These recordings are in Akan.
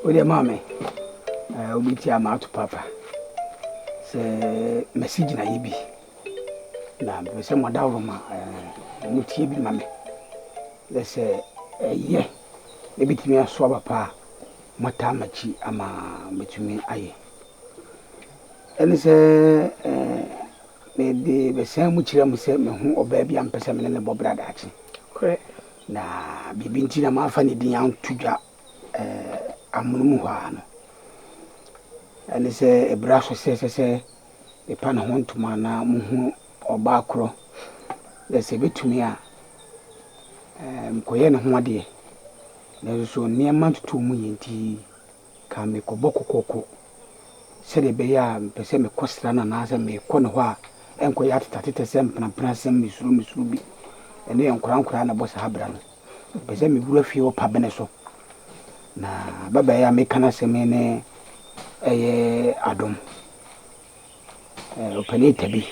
Ode mame obiti amatu papa se message na yibi na be se modawo ma mutie bi mame le se ye ebitimi aso papa mata machi ama metumi aye ene se me de be se mu kire mu se me hu oba bia mpese me ne bobra daachi correct na bibi ntina ma fa ne din antudwa amunum ho ano ene se ebraso se e pa na ho ntuma na mu hu oba akro le se betumi a mkoye ne ho ade na so niam tutu mu yenti ka me kobokokoko se de be ya mpese me kosra na na se me ko ne ho a enko ya tata se mpana se misuru bi ene enkorankora na bosa habra no mpese me buru afie o pa bene so na baba ya me kana se me ne eye adom opani tabi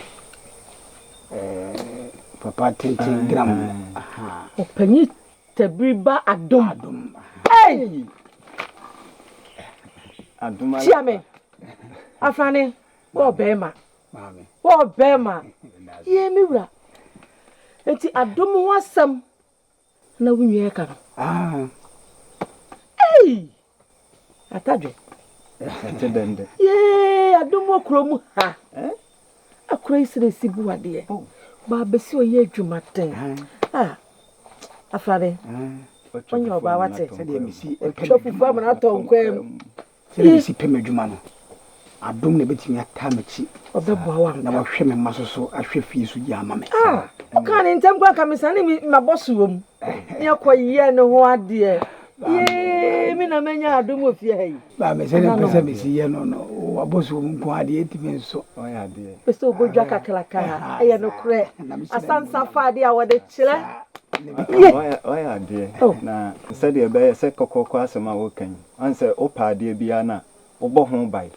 papa tintin gram aha opani tabi ba adom hey adom chiame afane wo bema mami wo bema ye miwura enti adom wasam na wunye ka no hey atadwe tedende ye adom okromu ha akura isire sibu ade ba besi oye adwumaten afare onye oba wate se de misi chofufu amana to nkwem se de misi pem adwuma no adom ne betimi atamachi obeboa wa na wahwe me masoso ahwe fie so gi amame o kan ntem kwa kamisa ne maboso wom ne akoye ne ho ade ye mi na menya adom ofie hayi ba me se ne pese misi ye no waboso nko ade etime nso oya ade pese obodwa kakraka eye no kre asansa fa ade a wode kire oya ade na se de be se kokoko asema wo kan anse opa ade bia na obo ho bai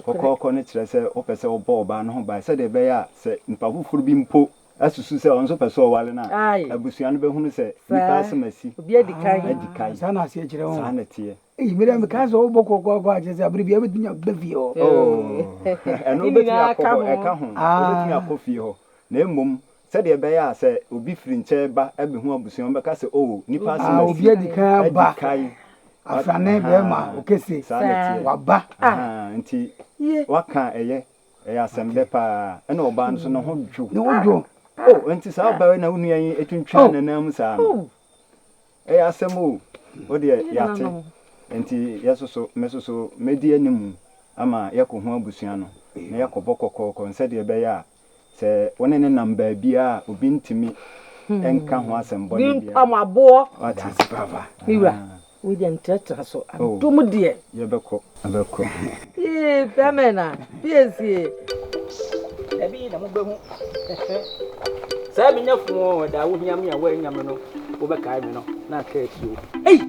kokoko ne kire se opese obo oba no ho bai se de be ya se npa fufuru bi mpo asusu se onso pese o wale na abusua no be hunu se nipa asemasi obi adikai sana ase kire ho sana tie mira me kaso obo kokoko aje se abri bia betunya bavie o eno betunya akọ eka ho betunya akọfie ho na emom se de be ya se obi firi nche ba abehu abusua be ka se nipa asemasi obi adikai ba afane be ma okese waba nti waka eye asembe pa ena oba nso no ho dwo ne wodwo nti sa ba na unu yan etwintwa na nam sa no asem o de yate nti yesoso mesoso medi anim ama yakohu abusua no na yakobokokoko nse de be ya se woni ne namba bia obi ntimi enka ho asembo ne bia amabo ati baba miwa we dey ntata so adom de ye beko abeko pemena piesie ebi na mo behu sa mi nyafu da wo hiam ya wo nyam no wo be kai me no na ka atuo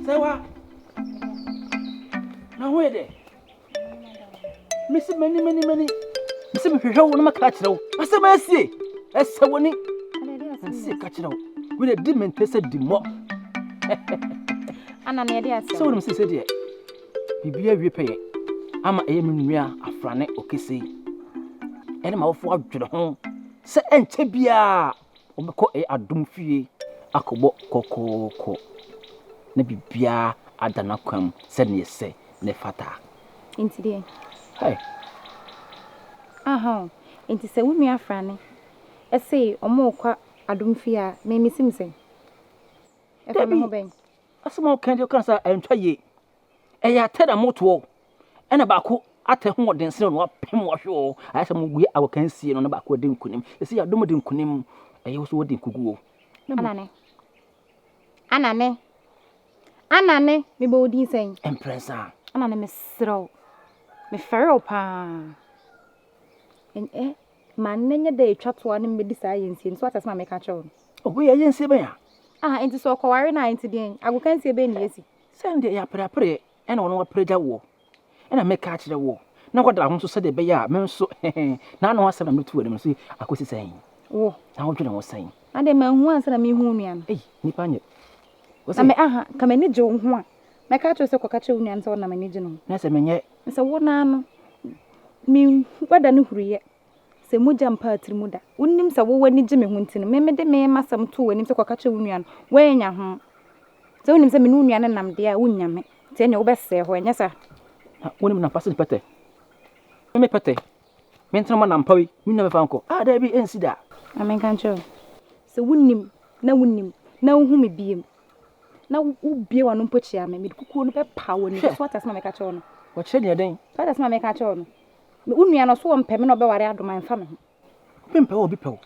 sewa na ho ede misi mani misi me hwehwe wo no maka kire wo asema asie ese woni asie ka kire wo we dey mentese di mo ana na ede asem so woni se de bibia wie peye ama eyemnua afrane okese ene ma wo fo adwere ho se enche bia obekọ adom fie akobo kokoko na bibia adana kwam se ne se ne fata inti de hey aha inti se wumi afrane ese omo kwa adom fie a me misim sen e fa me ho ben asema kan de kan sa entwa ye eya tada moto ena ba ko ate ho den sene no apem wo hwe ayasa mo gu awokan sie no na ba ko den kunim esi ya dom den kunim eye wo so den kuguo anane me bo din sen empresa anane me sro me fero pa en man nenye de twato ne me di sa yensie nso atasema me ka chewo obo ye yensie ben ya enti so kware na enti den agokan sie be ni yesi sende ya prapre ena wono wapreja wo ena me ka kire wo na kwada ho so se de be ya me nso na na wasana metu wele me so akosi sen wo na wo dwene wo sen ade ma hu ansa na me hu nua no nipa nye na me kama ni je wo ho a Meka cho se koka che unuan se wona mani gino. Na se menye. Se wona no. Mi wada no huriye. Se moja mpa atirimu da. Unim se wo wani gye me ho ntino. Me de me masam to wani se koka che unuan. Wanya ho. Se unim se me no unuan nam de a unya me. Te ne wo bese ho enya sa. Wonim na pase pete. Me pete. Me ntama na mpawi. Me na me fa nko. Da bi ensi da. Amen kan cho. Se unim na uhu me biem. Na ubie wa no mpochia me kukuo no be pa woni so atasema me ka che ono. Wo kire ne den. So atasema me ka che ono. Me unua no so wo mpeme no be ware adoma mfa me ho. Me mpa wo bi pe wo.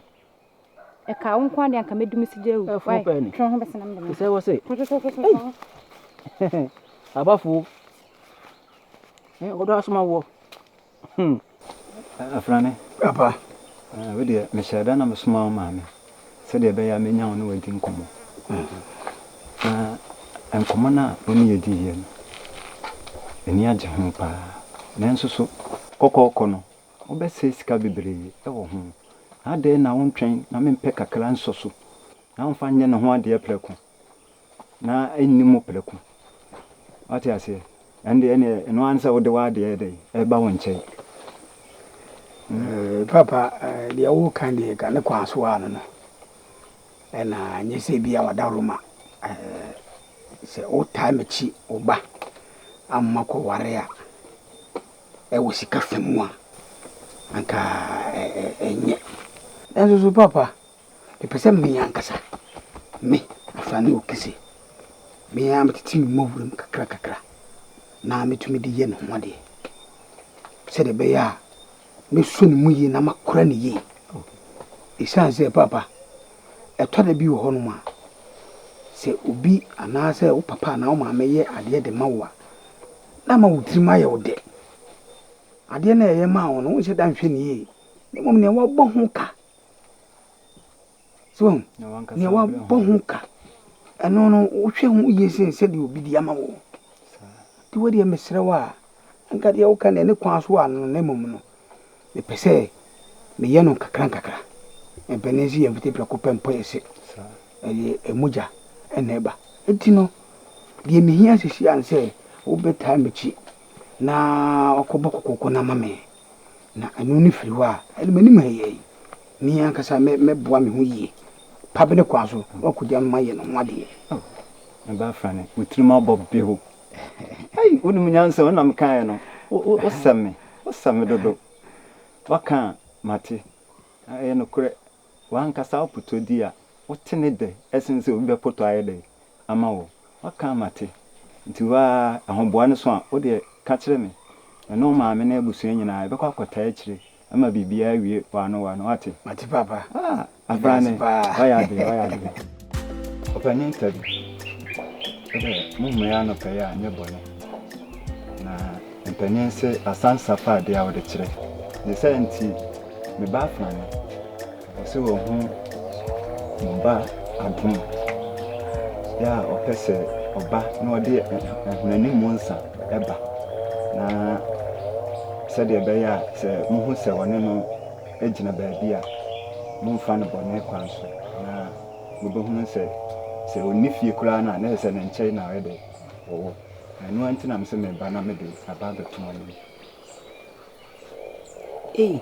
E ka wo kwa de anka medumi si je wu. Wai. Tron ho be sena me. Se wo se. Abafu. Odo asoma wo. Afrane. Papa. We de me shada na me soma wo maame. Se de be ya me nya wo no wadi nkomo. Nkomo na oni yedi ye no. Eni agye ho pa. Nanso so kokoko no. Wo be se sika bebre e wo ho. Ade na wo ntwen na me mpe kakra nso so. Na wo fa nye ne ho ade pleku. Na enni mo pleku. Ati ase. Ande eno ansa wo de wa ade e ba wo nche. Papa, the old candy can the quas one. And you say be our daruma. Say old time a cheap or ba. I'm Mako warrior. I was a cafe moi. And yet. That's so, Papa. The person me, Ancasa. Me, after no kissy. Me, I'm to team move room cracker. Now me to me the yen one day. Said the bear. Me soon muye na makora ne ye. Isan se papa. E to da bi wo ho no ma. Se obi ana se wo papa na wo ma meye ade de mawo. Na ma wo tirima ye wo de. Ade na ye ma wo no wo se dan hwe ne ye. Ne mom ne wo bo ho ka. So, ne wo bo ho ka. Eno no wo hwe ho ye se de obi di ama wo. Ti wo de mesre wa. Anka de wo ka ne kwan so anu ne mom no. Me pese me yeno kakra empenezi yemfite pra kopem poyese emuja eneba etino de me hia sisi an se wo beta mechi na okobokoko na mame na anu ni firi wa ele mani maye mi ankasa me boa me ho yie pabene kwaso okudya maye no wade na ba frane utrima bob beho ai unu munyansa wona mkan no o same dodo waka mate aye no kure wanka sa oputo di a wotene de esense obi be poto aye de ama wo waka mate nti wa ahomboa ne so a wo de ka kire me no maame na ebusu nyina be kwa akota akire ama bibia awie wa no wate mate papa afrane waya de opening tabi mumu ya no pe ya nye bone na empenyense asansa fa de a wo de kire the senti me ba frane so wo hu mo ba adum ya opese oba na ode ehunani monsa eba na se de be ya se mu hu se woni no ejina ba bia mu fa no bone kwanso na mo be hu se oni fie kura na se ne nche na we de wo anu anti na me se me ba na me de aba be tumo ni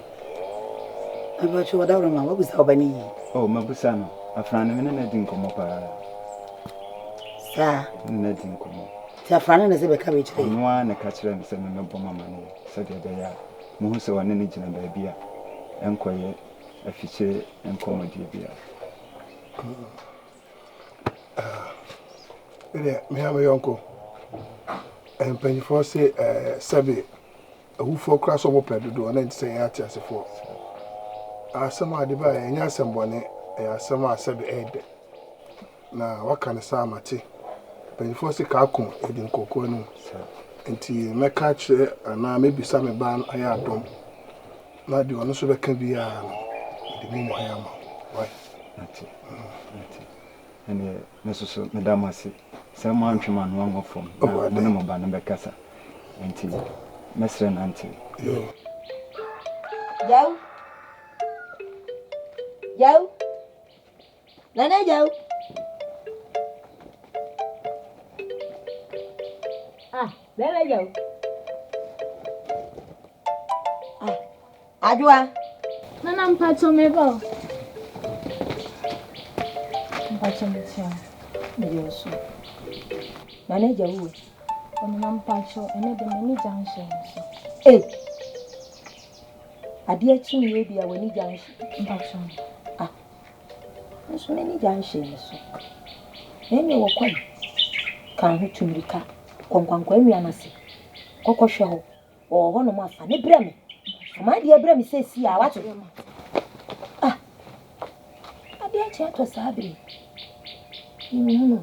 Abacho wadawra ma wabusa obani. Mabusa no. Afrane me na di nkomo pa. Sa. Na di nkomo. Ti afrane na se be ka be kire. Nwa na ka kire me se me bo mama no. Se de be ya. Mu hu se wane ne gina ba bia. Enkoye afiche enkomo di bia. Me have a yonko. And penny for say sabi who for crash over pedo do and say at as for. Asama de ba enya asembone asama asabe ede na waka ne sa amate penfo se ka akon edin kokko no enti meka kire ana mebisa me ba aya adom na de ono so beka bia no de mi mo aya ma why ati ene nesusu medamasi se mo antwema no angofom na mo ba no bekasa enti mesre na anti Yo. Nana yo. Bẹ́ẹ̀ yẹ o. Adua. Nana mpacho mebo. Mpacho metia. Yesu. Nana jawu. Nana mpacho ene de mani junction so. Ade chi ye bia wani junction. Mpacho. Nso mani junction so. Nene wo kwai. Kan hu tumrika. Kwankwankwa nwia na se. Kokɔhwɛ ho. O ho no ma fa ne brɛ me. Ma de brɛ me se si a wate. Ade chi ato sabre. Eno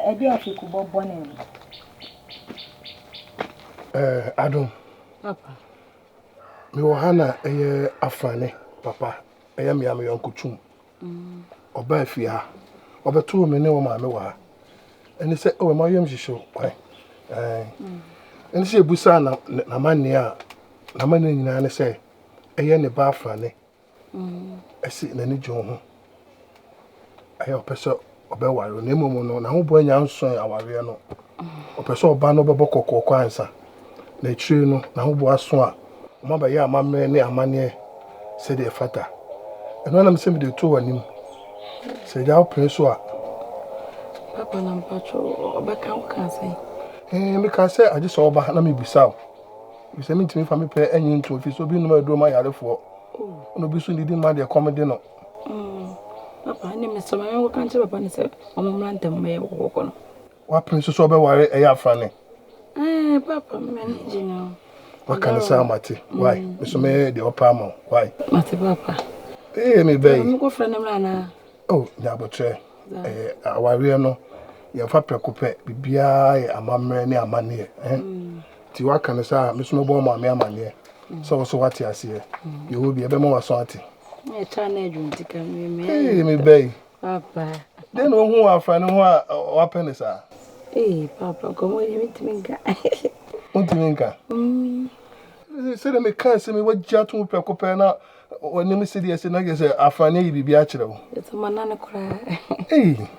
ade afiku bobo na no. Adom. Papa. Me wo hana afane papa. Me am yonkutum. Oba afia. Obeto me ne wo ma me wa. Eni se o ma yem hihyo kwai. Eni se busa na manne a na manne nyina ne se ne ba afane. Esi na ni jon ho. Opeso obeware na emu no na ho bo anya nso aware no. Opeso oba no bebo kokoko ansa. Na etire no na ho bo aso a ma ba ye amamre ne amane se de fata. Eno na me se me de to wanim. Se ja opre so a Papa na mpacho obeka uka say. Me ka say age so oba na me bisa o. Bisa me ntimi fa me pe anyi nto fi so bi no ma do ma yarefo. Ono bi so ndidi ma de komede no. Papa ni me so ma me kan che papa ni say omomra ntem me kokoko no. Wa prince so obeware afane. Papa me ni jina. Wa kan say amate. Why? Me so me de opa ma. Why? Mate papa. Me bay. Me ko fra na mra na. Oh, nyabotre. Aware no ye fa prekope bibia ye amamre ne amane ti wa kan say me so me bo ma me amane so what ase ye wo bi e be mo waso ate Me cha na adwunti ka me. Me bay. Papa. Den wo hu afa ne ho a wa pene sa. Papa, como ele me trinca. Onti nka. Se de me kan se me wagya to prekope na oni me se de se na ge se afane yi bibia kire wo. It's manana kura.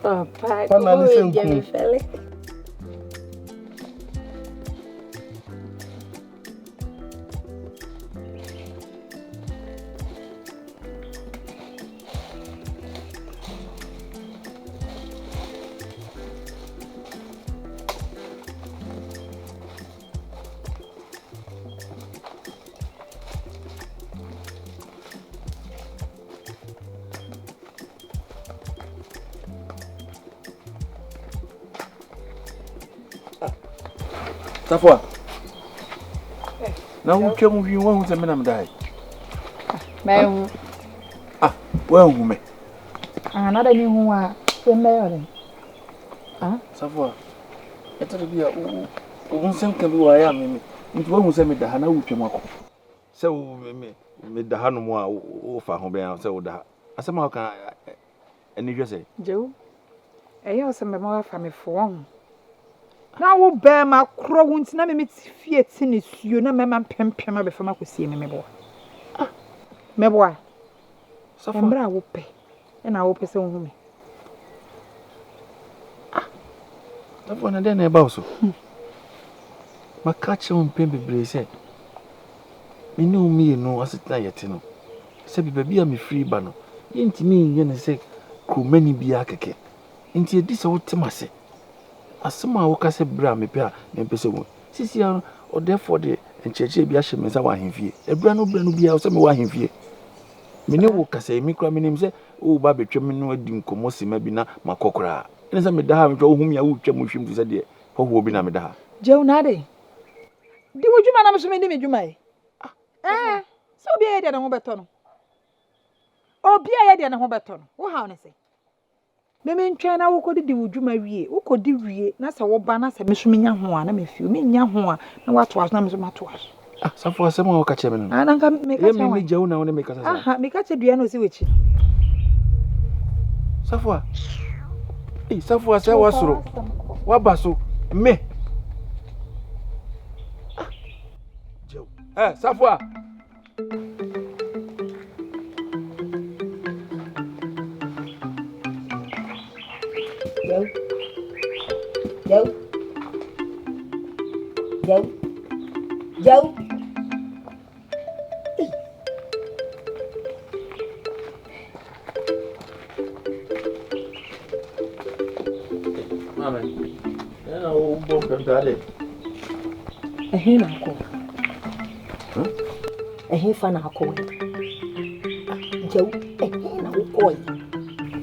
Papa, Panani senku. Safwa. Na wuche mu wi won se me na mdai. Mehu. Wa hu me. Anada ni hu a se meyore. Safwa. Etere bia o nsem kan bi wa ya me. Nti wa hu se me da ha na wutwe mu akọ. Se wo me da ha no mu a wo fa ho ben se wo da ha. Asema ka eni hwese. Jewu. Eya o se me ma fa me fo won. Na wo be ma kro wunti na me fie ti ne suo na me ma pempem abefa ma kosie me mebo. Mebo. Safwa. Embra wo pe. E na wo pe se wo hu me. Safwa na den na ba so. Maka che won pembe bre se. Me ne umi no asita yete no. Se bi bia me free ba no. Yentimi nye ne se kromani bia keke. Nti edi se wo temase. Asema wo ka se bra me pe a me pese wo. Sisi ya o therefore de encheche bia hye me sa wa hemfie. Ebra no bia o se me wa hemfie. Me ne wo ka se mi kra me nim se wo ba betwem no adi nkomo sima bi na makokora. Ene se me da ha me twa wo hum ya wo twam hwim fu se de ho bi na me da ha. Jewu na de. Di wo djuma na me so me di me djuma e. So obi e de na ho beto no. Obi e de na ho beto no. Wo ha ne se. Me ntwen na wo kodi di wo djuma wie. Wo kodi wie na se wo ba na se me so me nya ho a na me fiu. Me nya ho a na wato aso na me so mato aso. Safwa asema wo ka che me no. Na nka me ka che me jewu na wo ne me ka sa. Me ka che dua na o si wechi. Safwa. Safwa se wa soro. Wa baso me. Jewu. Safwa. Joe. Mama, eu vou perguntar ali. Na ko. Fa na ko. Joe, na ko.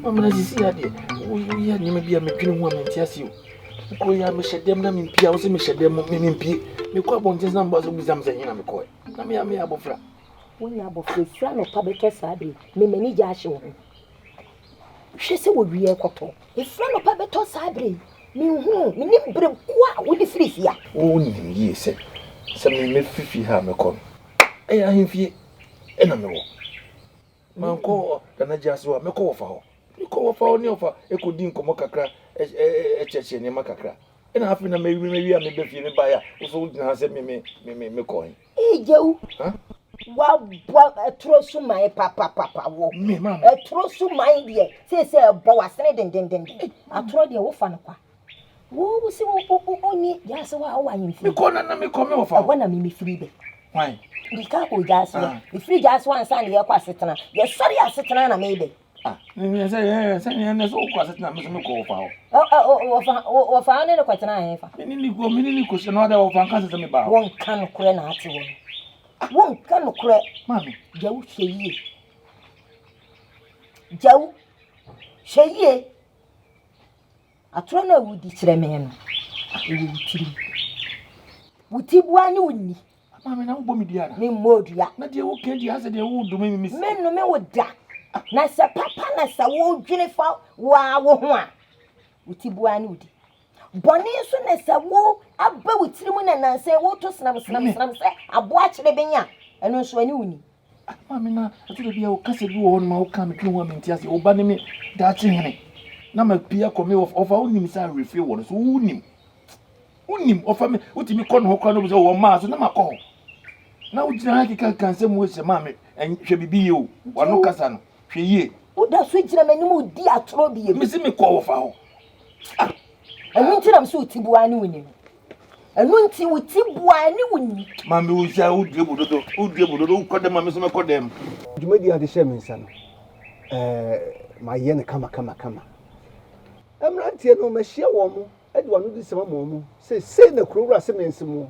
Mama, na sisi ade. O ya nyame bia medwene ho amenti ase o. Ko ya me hyedem na me mpia, wo se me hyedem me mpie. Me ko abonjes na mbaso bizam se hina me ko. Na me ya me abofra. Wo ya abofra fra no pa beto sabe. Me mani ja ahye wo. Hwe se wo wie ekoto. E fra no pa beto sabe. Me hu, me nim bre kwa wo di frifia. O nim yi se. Se me fifi ha me ko. E ahemfie. E na me wo. Man ko na jase wa me ko wo fa ho. Me ko wo fa ho ni ofa e ko di nkomo kakra cheche ni makakra. E na afi na me wi a me be fie me ba ya. Wo so dina se me ko hin. Jew. Ha? Wa etro su mai papa wo. Me mama. Etro su mai de. Se bo wasene den. Atro de wo fa no kwa. Wo se wo ni ya se wa wa yin fi. Me ko na me ko me wo fa. Wa na me firi be. Why? Ndika ko jase. Me firi jase wan san de kwa setena. Ye sori asetena na me be. Ni say ni so ko asetena me so me ko wo fa. Wo fa ne ko tena he fa. Ni ko se no da wo fa kan se me ba. Won kan kure na ate wo. Won kan kure. Mami, jawu sheye. Jawu sheye. Atro na wudi kire me no. Eyi wutiri. Wuti bua ni wonni. Mami na wo bo mi dia na. Me modua. Na de wo kan di ase de wo do me misi. Me no me woda. Na se papa na se wo dwene fa wa wo ho a. Wuti bua ni wudi. Boni so na se wo aba wutiri mu na nanse wo to snam se abo a kire benya. Eno so ani wuni. Mami na atu de bia wo kase bi wo ma wo kan me tun wo amenti ase wo ba ne me da chi hene. Na ma pia komi ofa unim sa refi wo no so unim ofa me utimi kɔ no ho kɔ no so wo ma so na makɔ na ugina hakika kanse mu se ma me hwe bibi ye o wano kasa no hwe ye uda so gina mani mu di atoro bi ye me se me kɔ wo fa ho anu ntiram so utibua ni woni anu nti utibua ni woni ma me wo sha udue bododo kɔ dem ma me so me kɔ dem djumadi ade hye me nsa no ma ye ne kama Emrantie no mahia wo mo ade wano di sema mo mo se na kurowura se mense mo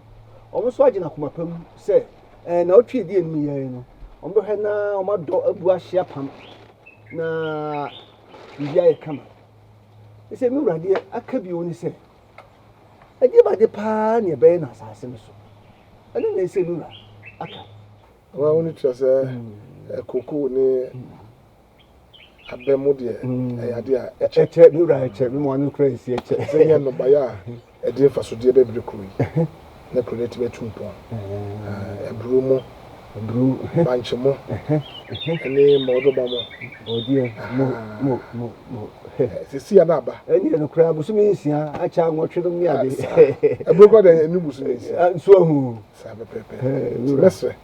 omo so agina komapam se na otwe di enum ye no omo hwe na omo do abu ahia pam na bia ye kama se mi urade aka bi oni se ade ba de pa ne be na asase no so ane na se mi ura aka wa oni tse koko ni abemu de ade a eche mi ura eche mi mo anu kra esi eche senya no baya ede fasodie be kuru na project be tumpo ebru mo ebru banche mo ene modo ba mo odie mo sisi ya na aba eni no kra busu mi nsia acha nwotwe mi ade ebru ko de eni busu mi nsia so ahu sa be pepe mesre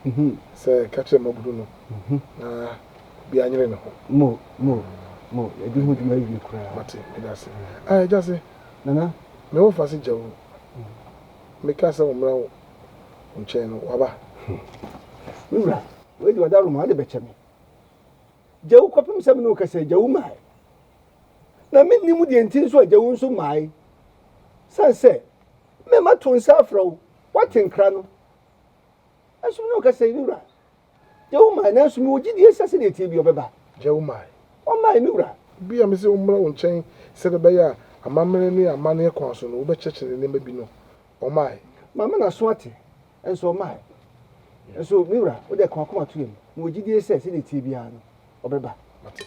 se kache mo budu no na bi anyere ne ho mo edi hu dima wi kura mate medase jase nana me wo fasi jawu me ka sa umra wo nche no waba mura we di wadaru ma de beche me jawu kopim sam no kase jawu mai na me ni mu de ntin so jawu nso mai sanse me ma to nsa afro watin kra no asu no kase mura jawu mai na asu mi ogidi esase de tie bi obeba jawu mai o mai mura bi am se umra wo nchen se de beya amamene ni amane kwa so no wo be chechene ne mabi no o mai mama na so ate enso o mai enso mura o de kan akoma to yem mo ogidi esase de tie bi ano obeba mate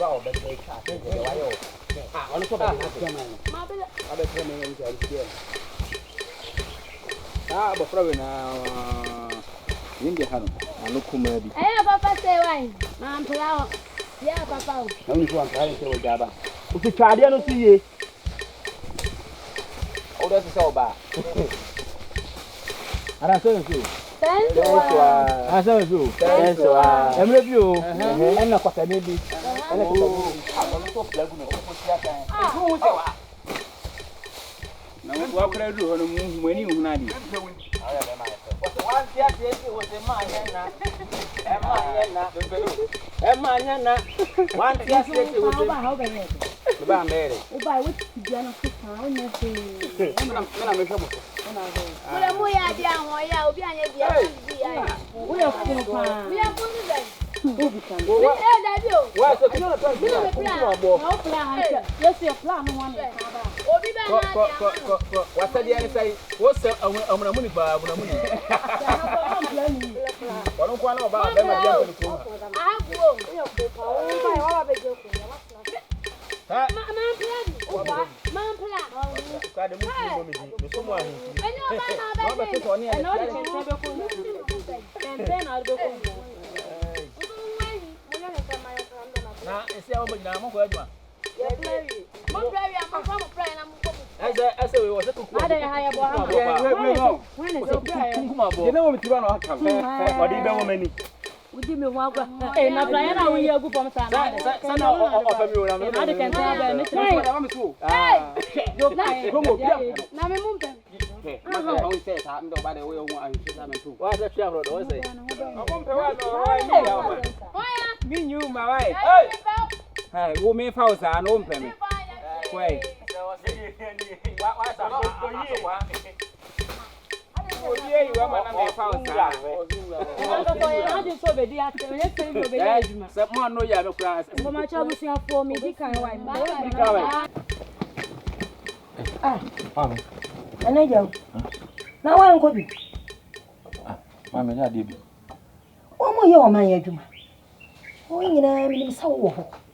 Wow, but they can't. On the top of but probably now. India had a look maybe. Papa say why? Ma'am, pull out. Yeah, Papa. Only one trying to Java. If you try, I don't see you. Oh, that's so bad. And I saw you. Thank you. I saw you. Thank you. I'm with you. And not what I may be. And I go to now, what can I do when you not? What's the other say? What's the money bar? What don't want about them? Hey, who may house and home payment? Wait.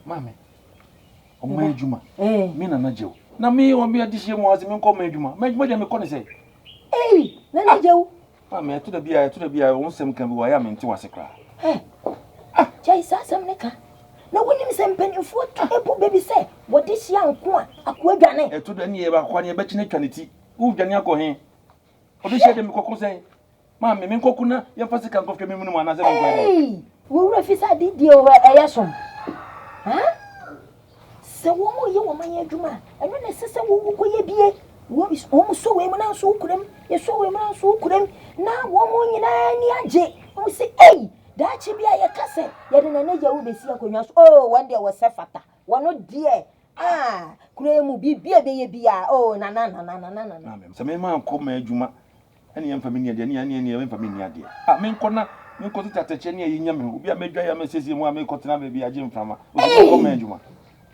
Mammy, oh, my Juma, me and Joe. Now, me won't be a dish more as me come, Juma. Make what I'm going to say. Hey, Nana Joe. Mammy, to the beer, I won't send come where I am into us a cry. Hey, Jay Sassam Nica. No one is send penny for baby say, what this young quan, a quagane, to the near about one bet in eternity. Who can you go here? Or the shade Coco say, Mammy, me cocuna, your first can go to me one as hey, who refuse I did the over a yasom. Huh? So, what you want my Juma? And when I say, who could be? What is almost so women and so could them? You saw women and so could them. Now, one more in any j. We say, hey, that should be a cassette. Yet in another will be see a oh, one day was a fata. One oh dear. Ah, Graham be baby. Oh, na. So, my man called me Juma. Any familiar, any familiar dear. I mean, corner. Me ko tata cheni yi nyame obi a medwa ya mesesi mu a me kotena be bi agye mframa o ko ma adwuma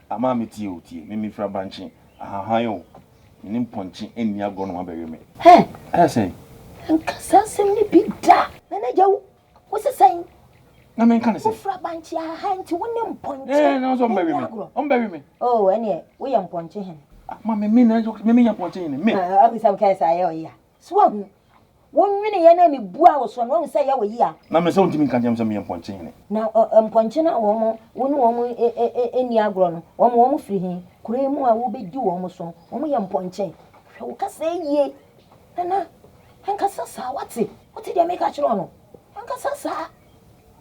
ama me tie me fra banchi ahahan yo ni mponchi eni ago no abewe me he I say nka sasem ni bi da na jaw wo se sai na me nka ne se fra banchi ahahan ti woni mponchi na so mbewe me oh ene wo ye mponchi he ma me na me nya mponchi ne me abisa ka sa ye o ya so won wini ye na me bua wo so no won say ye wo yi a na me se won timi kan jam se me mponchi ne na mponchi na wo mo eni agro no wo mo firi hin kure mu a wo bedi wo mo so wo ye mponchi hwe wo ka say ye na hanka sasa wati de make a chiro no hanka sasa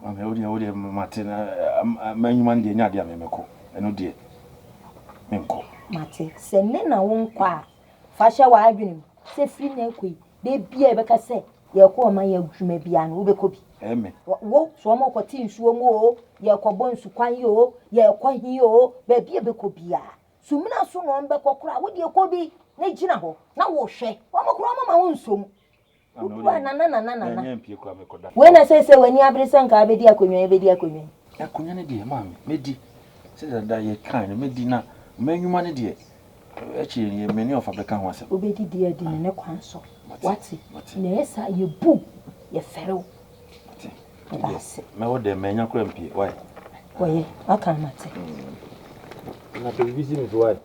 ame wo de matina manyuma de nya de amemeko eno de menko mate se ne na wo nkwa fa hye wa adwene se firi na ekoi de bia e beka se ye ko ma ye adwuma bia no wo be ko bi eme wo so mo kwati nsuo mu o ye ko bo nsu kwan yo ye ko hi yo ba bia be ko bia sumina so no mbe kokora wo de ko bi na gina ho na wo hwe wo mo kro ma wo nsom na nyempie kwa mekoda wena se wani abrese nka abedi akonwa akonwa ne de maame medi se da ye kan ne medi na manyuma ne de echi ye meni of African ho asem obedi de adi ne kwan so wati na esa ye bu ye ferew me wo de menya kwa mpie why Oye, aka mate. Na biribi si mi so wa.